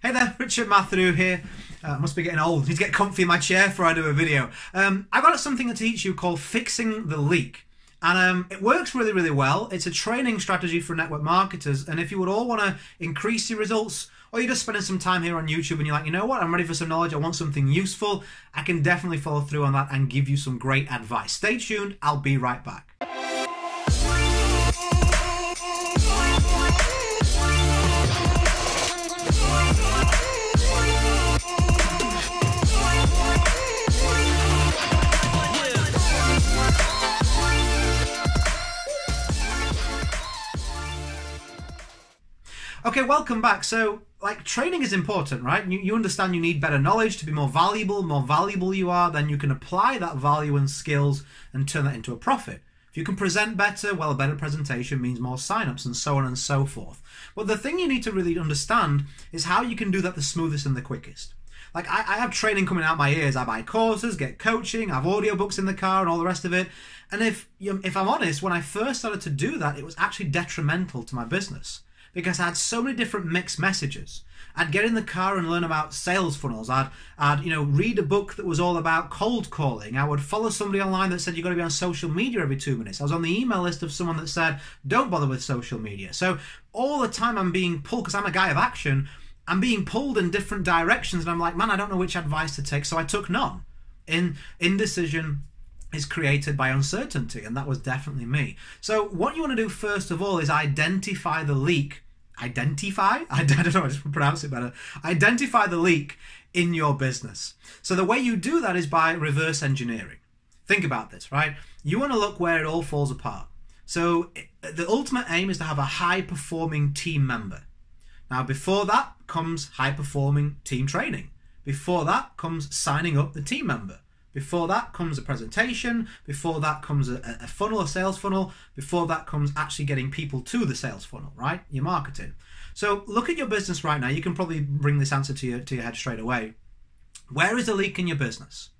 Hey there, Richard Matharoo here. Must be getting old. Need to get comfy in my chair before I do a video. I've got something to teach you called fixing the leak. And it works really, really well. It's a training strategy for network marketers. And if you would all want to increase your results, or you're just spending some time here on YouTube and you're like, you know what, I'm ready for some knowledge, I want something useful, I can definitely follow through on that and give you some great advice. Stay tuned, I'll be right back. Okay, welcome back. So, training is important, right? You understand you need better knowledge to be more valuable. More valuable you are, then you can apply that value and skills and turn that into a profit. If you can present better, well, a better presentation means more signups and so on and so forth. But the thing you need to really understand is how you can do that the smoothest and the quickest. I have training coming out my ears. I buy courses, get coaching, I have audiobooks in the car and all the rest of it. And if I'm honest, when I first started to do that, it was actually detrimental to my business, because I had so many different mixed messages. I'd get in the car and learn about sales funnels. I'd read a book that was all about cold calling. I would follow somebody online that said you've got to be on social media every 2 minutes. I was on the email list of someone that said don't bother with social media. So all the time I'm being pulled, because I'm a guy of action, I'm being pulled in different directions, and I'm like, man, I don't know which advice to take, so I took none. Indecision is created by uncertainty, and that was definitely me. So what you want to do first of all is identify the leak. I don't know, just pronounce it better. Identify the leak in your business. So the way you do that is by reverse engineering. Think about this, right? You want to look where it all falls apart. So the ultimate aim is to have a high-performing team member. Now, before that comes high-performing team training. Before that comes signing up the team member. Before that comes a presentation. Before that comes a funnel, a sales funnel. Before that comes actually getting people to the sales funnel, right? Your marketing. So look at your business right now. You can probably bring this answer to your head straight away. Where is the leak in your business?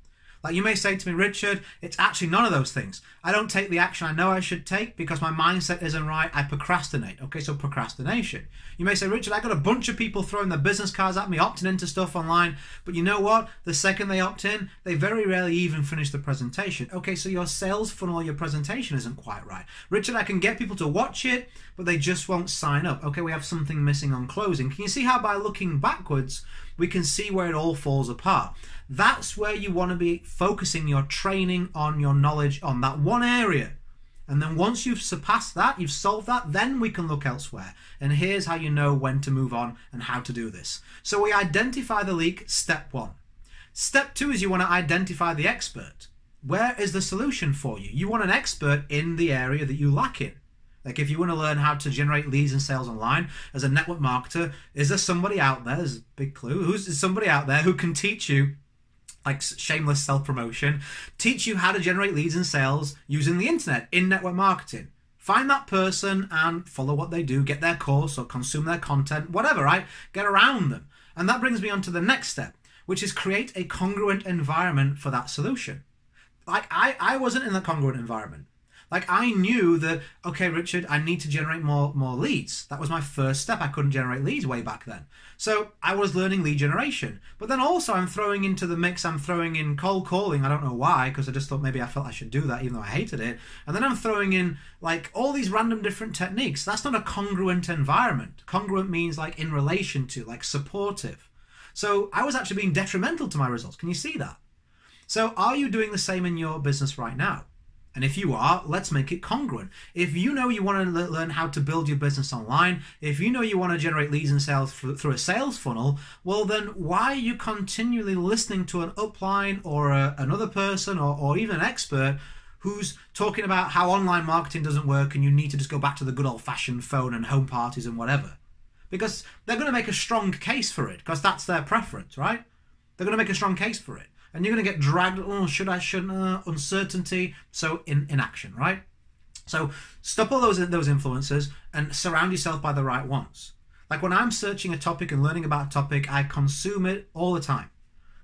Like, you may say to me, Richard, it's actually none of those things. I don't take the action I know I should take because my mindset isn't right. I procrastinate. Okay, so procrastination. You may say, Richard, I got a bunch of people throwing their business cards at me, opting into stuff online. But you know what? The second they opt in, they very rarely even finish the presentation. Okay, so your sales funnel or your presentation isn't quite right. Richard, I can get people to watch it, but they just won't sign up. Okay, we have something missing on closing. Can you see how by looking backwards, we can see where it all falls apart? That's where you want to be focusing your training on, your knowledge on that one area. And then once you've surpassed that, you've solved that, then we can look elsewhere. And here's how you know when to move on and how to do this. So we identify the leak, step one. Step two is you want to identify the expert. Where is the solution for you? You want an expert in the area that you lack in. Like, if you want to learn how to generate leads and sales online as a network marketer, is there somebody out there, there's a big clue, is somebody out there who can teach you, like shameless self-promotion, teach you how to generate leads and sales using the internet in network marketing? Find that person and follow what they do, get their course or consume their content, whatever, right? Get around them. And that brings me on to the next step, which is create a congruent environment for that solution. Like, I wasn't in the congruent environment. Like, I knew that, okay, Richard, I need to generate more leads. That was my first step. I couldn't generate leads way back then. So I was learning lead generation. But then also I'm throwing into the mix, I'm throwing in cold calling. I don't know why, because I just thought maybe I felt I should do that, even though I hated it. And then I'm throwing in, like, all these random different techniques. That's not a congruent environment. Congruent means, like, in relation to, like, supportive. So I was actually being detrimental to my results. Can you see that? So are you doing the same in your business right now? And if you are, let's make it congruent. If you know you want to learn how to build your business online, if you know you want to generate leads and sales through a sales funnel, well then why are you continually listening to an upline or another person or even an expert who's talking about how online marketing doesn't work and you need to just go back to the good old-fashioned phone and home parties and whatever? Because they're going to make a strong case for it, because that's their preference, right? They're going to make a strong case for it. And you're going to get dragged, oh, should I, shouldn't, uncertainty, so inaction, right? So stop all those influences and surround yourself by the right ones. Like, when I'm searching a topic and learning about a topic, I consume it all the time.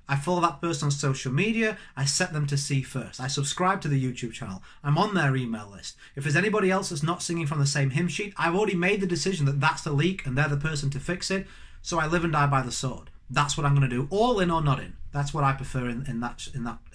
I follow that person on social media. I set them to see first. I subscribe to the YouTube channel. I'm on their email list. If there's anybody else that's not singing from the same hymn sheet, I've already made the decision that that's the leak and they're the person to fix it. so I live and die by the sword. That's what I'm going to do, all in or not in. That's what I prefer in that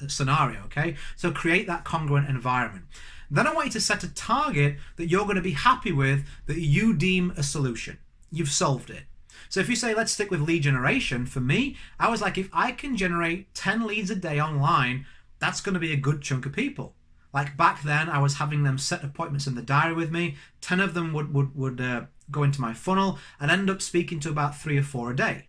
scenario, okay? So create that congruent environment. Then I want you to set a target that you're going to be happy with, that you deem a solution. You've solved it. So if you say, let's stick with lead generation, for me, I was like, if I can generate 10 leads a day online, that's going to be a good chunk of people. Like back then, I was having them set appointments in the diary with me. 10 of them would go into my funnel. I'd end up speaking to about 3 or 4 a day.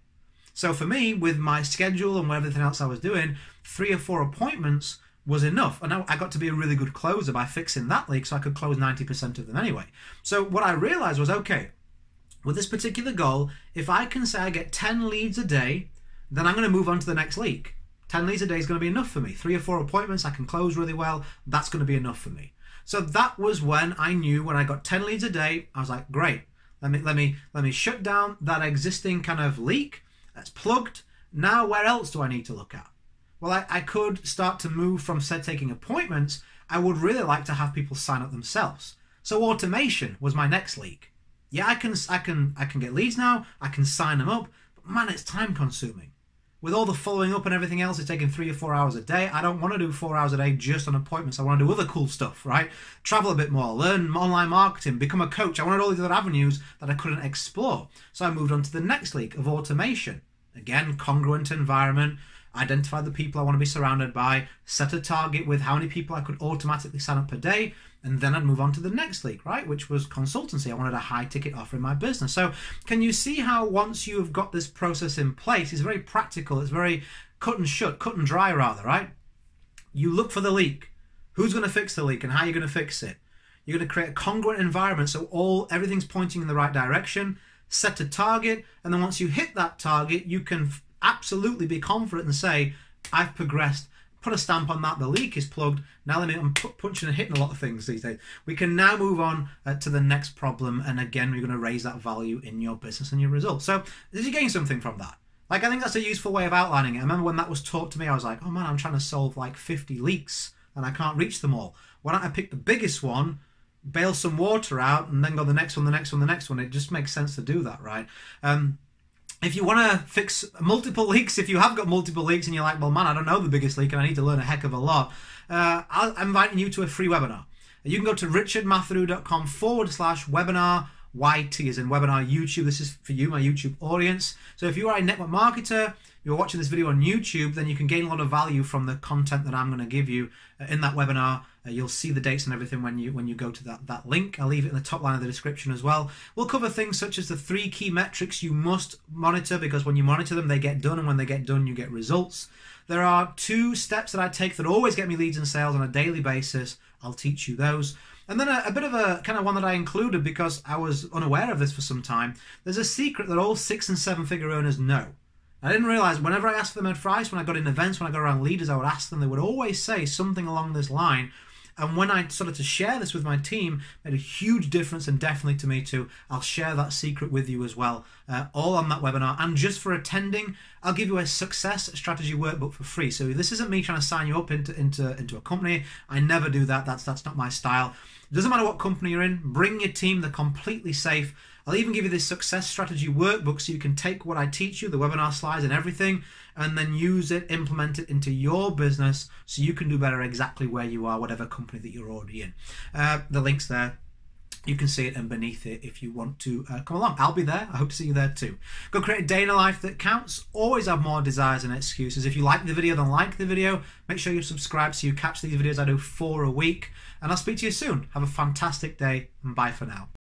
So for me, with my schedule and everything else I was doing, 3 or 4 appointments was enough. And I got to be a really good closer by fixing that leak, so I could close 90% of them anyway. So what I realized was, okay, with this particular goal, if I can say I get 10 leads a day, then I'm going to move on to the next leak. 10 leads a day is going to be enough for me. 3 or 4 appointments I can close really well. That's going to be enough for me. So that was when I knew, when I got 10 leads a day, I was like, great. Let me shut down that existing kind of leak. That's plugged. Now where else do I need to look at? Well, I could start to move from taking appointments. I would really like to have people sign up themselves. So automation was my next leak. Yeah, I can get leads now. I can sign them up. But man, it's time consuming. With all the following up and everything else, it's taking 3 or 4 hours a day. I don't want to do 4 hours a day just on appointments. I want to do other cool stuff, right? Travel a bit more, learn online marketing, become a coach. I wanted all these other avenues that I couldn't explore. So I moved on to the next leak of automation. Again, congruent environment, identify the people I want to be surrounded by, set a target with how many people I could automatically sign up per day, and then I'd move on to the next leak, right? Which was consultancy. I wanted a high ticket offer in my business. So can you see how once you've got this process in place, it's very practical, it's very cut and dry rather, right? You look for the leak. Who's going to fix the leak and how are you going to fix it? You're going to create a congruent environment so everything's pointing in the right direction, set a target, and then once you hit that target, you can absolutely be confident and say, I've progressed. Put a stamp on that, the leak is plugged. Now I'm punching and hitting a lot of things these days. We can now move on to the next problem, and again, we're going to raise that value in your business and your results. So did you gain something from that? Like, I think that's a useful way of outlining it. I remember when that was taught to me, I was like, oh man, I'm trying to solve like 50 leaks and I can't reach them all. Why don't I pick the biggest one, bail some water out, and then go the next one, the next one, the next one. It just makes sense to do that, right? If you want to fix multiple leaks, if you have got multiple leaks and you're like, well, man, I don't know the biggest leak and I need to learn a heck of a lot, I'm inviting you to a free webinar. You can go to richardmatharoo.com/webinar. YT is in webinar YouTube. This is for you, my YouTube audience. So if you are a network marketer, you're watching this video on YouTube, then you can gain a lot of value from the content that I'm going to give you in that webinar. You'll see the dates and everything when you go to that link. I'll leave it in the top line of the description as well. We'll cover things such as the 3 key metrics you must monitor, because when you monitor them, they get done, and when they get done, you get results. There are 2 steps that I take that always get me leads and sales on a daily basis. I'll teach you those. And then a bit of a kind of one that I included because I was unaware of this for some time. There's a secret that all 6- and 7-figure earners know. I didn't realize whenever I asked them advice, when I got in events, when I got around leaders, I would ask them, they would always say something along this line. And when I started to share this with my team, it made a huge difference, and definitely to me too. I'll share that secret with you as well, all on that webinar. And just for attending, I'll give you a success strategy workbook for free. So this isn't me trying to sign you up into a company. I never do that. That's not my style. It doesn't matter what company you're in. Bring your team. They're completely safe. I'll even give you this success strategy workbook so you can take what I teach you, the webinar slides and everything, and then use it, implement it into your business so you can do better exactly where you are, whatever company that you're already in. The link's there. You can see it and beneath it if you want to come along. I'll be there. I hope to see you there too. Go create a day in a life that counts. Always have more desires than excuses. If you like the video, then like the video. Make sure you subscribe so you catch these videos. I do 4 a week. And I'll speak to you soon. Have a fantastic day, and bye for now.